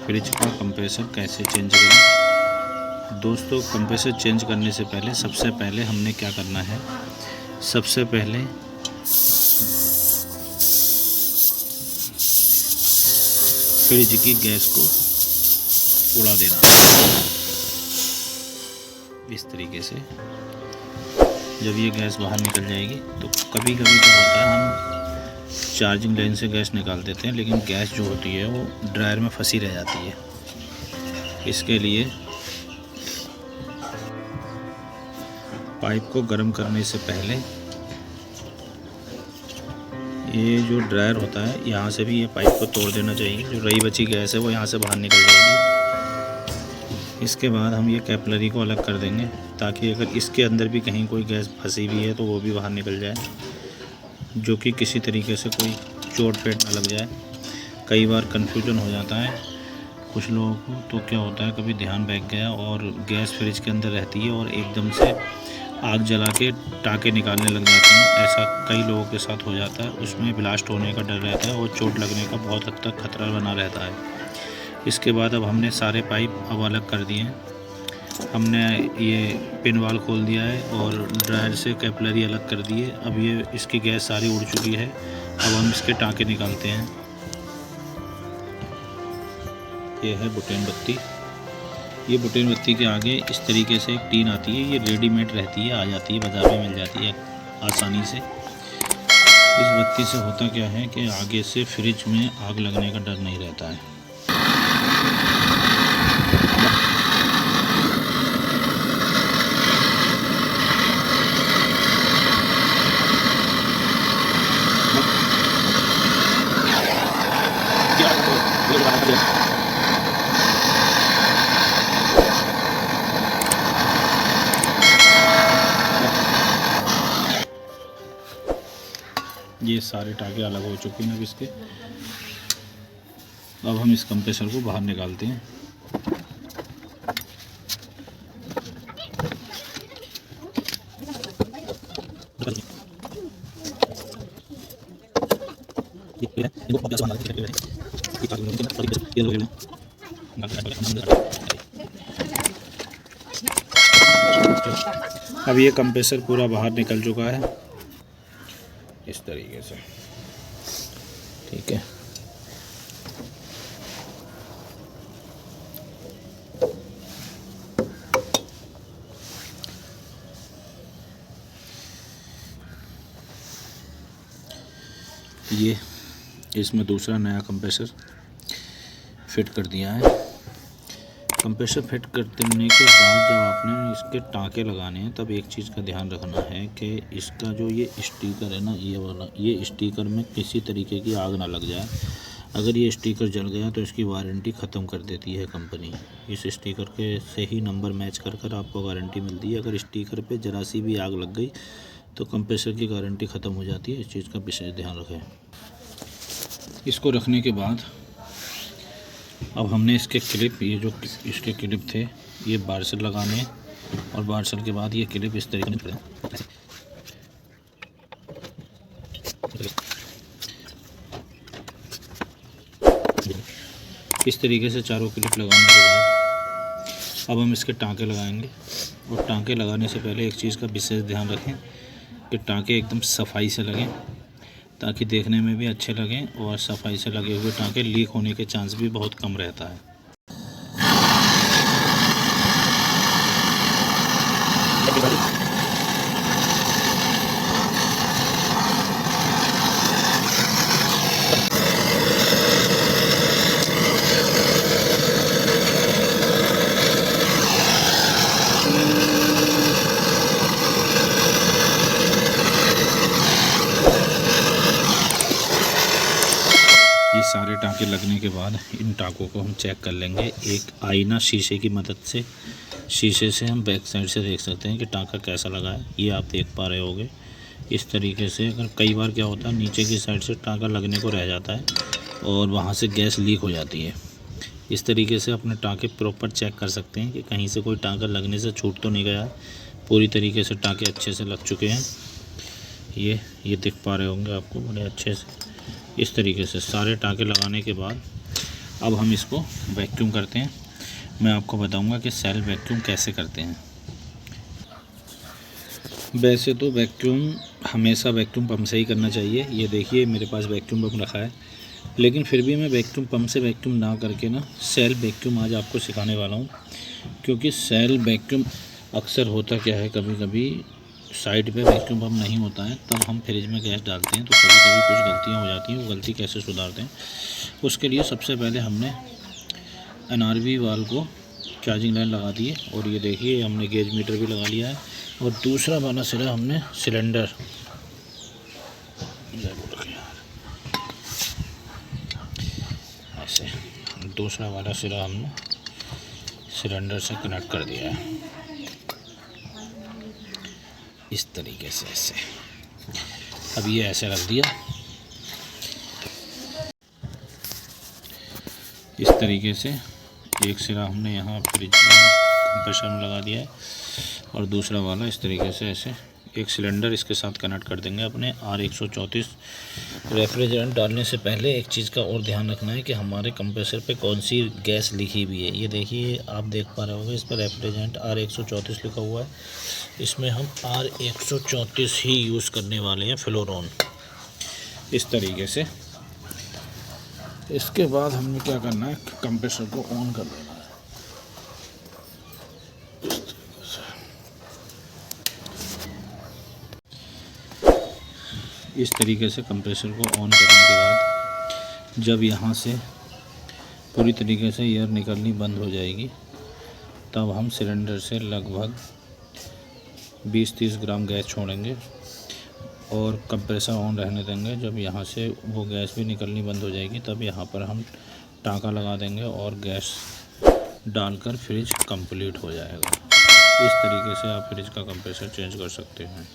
Fridge का compressor कैसे change करें। दोस्तों, कंप्रेसर चेंज करने से पहले सबसे पहले हमने क्या करना है, सबसे पहले फ्रिज की गैस को उड़ा देना इस तरीके से। जब ये गैस बाहर निकल जाएगी तो कभी कभी क्या होता है, हम चार्जिंग लाइन से गैस निकाल देते हैं, लेकिन गैस जो होती है वो ड्रायर में फंसी रह जाती है। इसके लिए पाइप को गर्म करने से पहले ये जो ड्रायर होता है, यहाँ से भी ये पाइप को तोड़ देना चाहिए। जो रही बची गैस है वो यहाँ से बाहर निकल जाएगी। इसके बाद हम ये कैपिलरी को अलग कर देंगे, ताकि अगर इसके अंदर भी कहीं कोई गैस फंसी हुई है तो वो भी बाहर निकल जाए, जो कि किसी तरीके से कोई चोट पेट ना लग जाए। कई बार कन्फ्यूजन हो जाता है कुछ लोगों को, तो क्या होता है, कभी ध्यान बैठ गया और गैस फ्रिज के अंदर रहती है और एकदम से आग जला के टाँके निकालने लग जाते हैं। ऐसा कई लोगों के साथ हो जाता है। उसमें ब्लास्ट होने का डर रहता है और चोट लगने का बहुत हद तक खतरा बना रहता है। इसके बाद अब हमने सारे पाइप अब अलग कर दिए हैं। हमने ये पिन वाल खोल दिया है और ड्रायर से कैपिलरी अलग कर दी है। अब ये इसकी गैस सारी उड़ चुकी है। अब हम इसके टाँके निकालते हैं। ये है बुटेन बत्ती। ये बुटेन बत्ती के आगे इस तरीके से एक टीन आती है। ये रेडीमेड रहती है, आ जाती है, बाज़ार में मिल जाती है आसानी से। इस बत्ती से होता क्या है कि आगे से फ्रिज में आग लगने का डर नहीं रहता है। ये सारे टाँके अलग हो चुके हैं अब इसके। अब हम इस कंप्रेसर को बाहर निकालते हैं। अब ये कंप्रेसर पूरा बाहर निकल चुका है इस तरीके से, ठीक है। ये इसमें दूसरा नया कंप्रेसर फिट कर दिया है। कंप्रेसर फिट करने के बाद जब आपने इसके टाँके लगाने हैं, तब एक चीज़ का ध्यान रखना है कि इसका जो ये स्टिकर है ना, ये वाला, ये स्टिकर में किसी तरीके की आग ना लग जाए। अगर ये स्टिकर जल गया तो इसकी वारंटी ख़त्म कर देती है कंपनी। इस स्टिकर के से ही नंबर मैच कर कर आपको वारंटी मिलती है। अगर स्टिकर पे ज़रा सी भी आग लग गई तो कंप्रेसर की गारंटी ख़त्म हो जाती है। इस चीज़ का विशेष ध्यान रखें। इसको रखने के बाद अब हमने इसके क्लिप, ये जो इसके क्लिप थे, ये बारसल लगाने, और बारसल के बाद ये क्लिप इस तरीके से इस तरीके से चारों क्लिप लगाने के बाद अब हम इसके टाँके लगाएंगे। और टाँके लगाने से पहले एक चीज़ का विशेष ध्यान रखें कि टाँके एकदम सफाई से लगें, ताकि देखने में भी अच्छे लगें। और सफाई से लगे हुए टाँके लीक होने के चांस भी बहुत कम रहता है। ये सारे टाँके लगने के बाद इन टाँकों को हम चेक कर लेंगे। एक आईना शीशे की मदद से, शीशे से हम बैक साइड से देख सकते हैं कि टाँका कैसा लगा है। ये आप देख पा रहे होंगे इस तरीके से। अगर कई बार क्या होता है, नीचे की साइड से टाँका लगने को रह जाता है और वहाँ से गैस लीक हो जाती है। इस तरीके से अपने टाँके प्रॉपर चेक कर सकते हैं कि कहीं से कोई टाँका लगने से छूट तो नहीं गया। पूरी तरीके से टाँके अच्छे से लग चुके हैं। ये दिख पा रहे होंगे आपको बड़े अच्छे से। इस तरीके से सारे टाँके लगाने के बाद अब हम इसको वैक्यूम करते हैं। मैं आपको बताऊंगा कि सेल्फ वैक्यूम कैसे करते हैं। वैसे तो वैक्यूम हमेशा वैक्यूम पंप से ही करना चाहिए। ये देखिए मेरे पास वैक्यूम पंप रखा है, लेकिन फिर भी मैं वैक्यूम पंप से वैक्यूम ना करके ना सेल्फ वैक्यूम आज आपको सिखाने वाला हूँ। क्योंकि सेल्फ वैक्यूम अक्सर होता क्या है, कभी कभी साइड पे वैक्यूम पंप नहीं होता है, तब हम फ्रिज में गैस डालते हैं तो कभी कभी कुछ गलतियाँ हो जाती हैं। वो गलती कैसे सुधारते हैं, उसके लिए सबसे पहले हमने NRV वाल को चार्जिंग लाइन लगा दी है। और ये देखिए हमने गेज मीटर भी लगा लिया है। और दूसरा वाला सिरा हमने सिलेंडर ऐसे, दूसरा वाला सिरा हमने सिलेंडर से कनेक्ट कर दिया है इस तरीके से ऐसे। अब ये ऐसे रख दिया इस तरीके से। एक सिरा हमने यहाँ फ्रिज में कंप्रेसर में लगा दिया है और दूसरा वाला इस तरीके से ऐसे एक सिलेंडर इसके साथ कनेक्ट कर देंगे अपने R134। रेफ्रिजरेंट डालने से पहले एक चीज़ का और ध्यान रखना है कि हमारे कंप्रेसर पे कौन सी गैस लिखी हुई है। ये देखिए आप देख पा रहे होंगे, इस पर रेफ्रिजरेंट R134 लिखा हुआ है। इसमें हम R134 ही यूज़ करने वाले हैं, फ्लोरोन, इस तरीके से। इसके बाद हमने क्या करना है, कंप्रेसर को ऑन कर देना है इस तरीके से। कंप्रेसर को ऑन करने के बाद जब यहाँ से पूरी तरीके से एयर निकलनी बंद हो जाएगी, तब हम सिलेंडर से लगभग 20-30 ग्राम गैस छोड़ेंगे और कंप्रेसर ऑन रहने देंगे। जब यहाँ से वो गैस भी निकलनी बंद हो जाएगी, तब यहाँ पर हम टाँका लगा देंगे और गैस डालकर फ्रिज कंप्लीट हो जाएगा। इस तरीके से आप फ्रिज का कंप्रेसर चेंज कर सकते हैं।